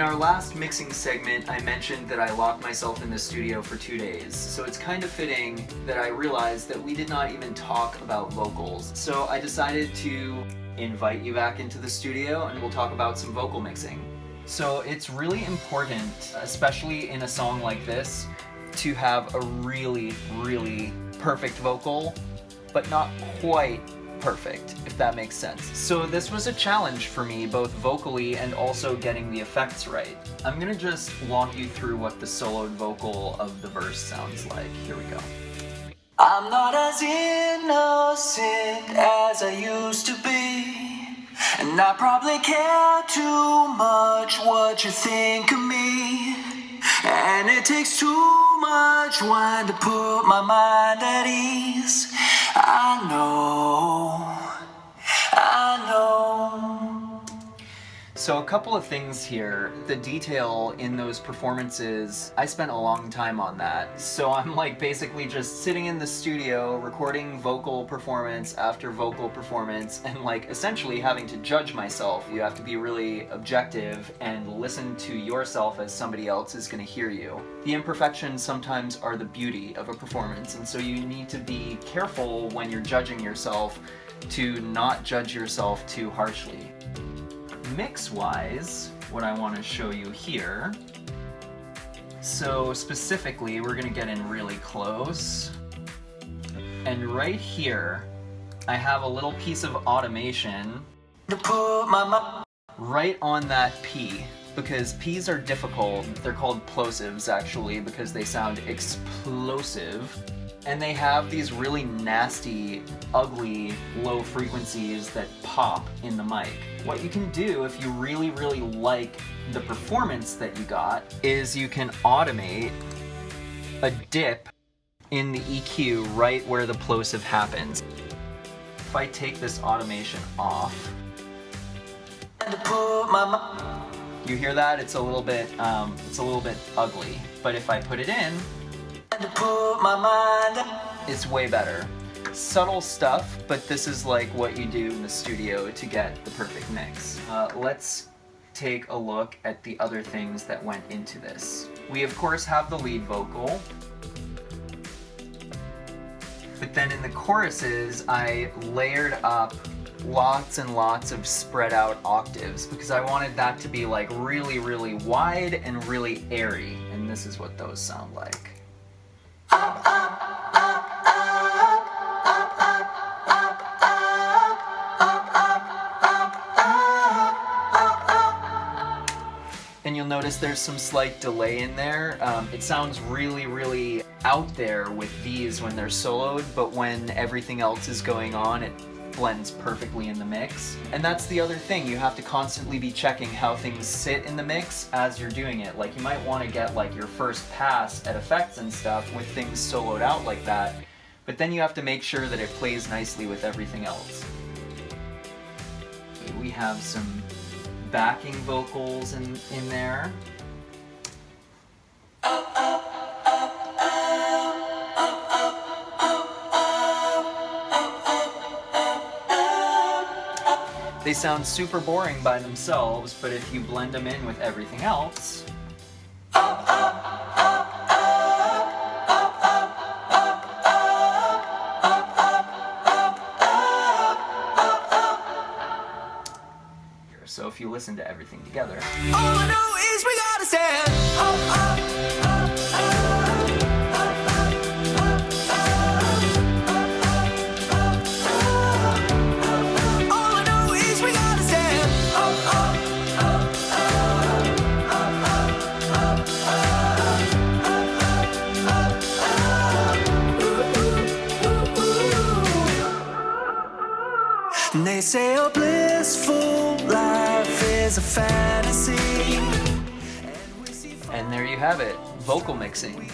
our last mixing segment, I mentioned that I locked myself in the studio for 2 days, so it's kind of fitting that I realized that we did not even talk about vocals. So I decided to invite you back into the studio and we'll talk about some vocal mixing. So it's really important, especially in a song like this, to have a really, really perfect vocal, but not quite perfect, if that makes sense. So this was a challenge for me, both vocally and also getting the effects right. I'm gonna just walk you through what the soloed vocal of the verse sounds like. Here we go. I'm not as innocent as I used to be, and I probably care too much what you think of me, and it takes too much wine to put my mind at ease. I know. So a couple of things here. The detail in those performances, I spent a long time on that. So I'm like basically just sitting in the studio recording vocal performance after vocal performance and like essentially having to judge myself. You have to be really objective and listen to yourself as somebody else is going to hear you. The imperfections sometimes are the beauty of a performance, and so you need to be careful when you're judging yourself to not judge yourself too harshly. Mix-wise, what I want to show you here, so specifically we're going to get in really close, and right here I have a little piece of automation right on that P, because P's are difficult. They're called plosives actually because they sound explosive. And they have these really nasty, ugly, low frequencies that pop in the mic. What you can do if you really, really like the performance that you got is you can automate a dip in the EQ right where the plosive happens. If I take this automation off, you hear that? It's a little bit ugly. But if I put it in, it's way better. Subtle stuff, but this is like what you do in the studio to get the perfect mix. Let's take a look at the other things that went into this. We of course have the lead vocal, but then in the choruses I layered up lots and lots of spread out octaves because I wanted that to be like really, really wide and really airy, and this is what those sound like. And you'll notice there's some slight delay in there. It sounds really, really out there with these when they're soloed, but when everything else is going on, it blends perfectly in the mix. And that's the other thing, you have to constantly be checking how things sit in the mix as you're doing it. Like you might want to get like your first pass at effects and stuff with things soloed out like that, but then you have to make sure that it plays nicely with everything else. We have some backing vocals in there. They sound super boring by themselves, but if you blend them in with everything else, so if you listen to everything together, all I know is we gotta stand up, up, they say a blissful life is a fantasy. And there you have it, vocal mixing.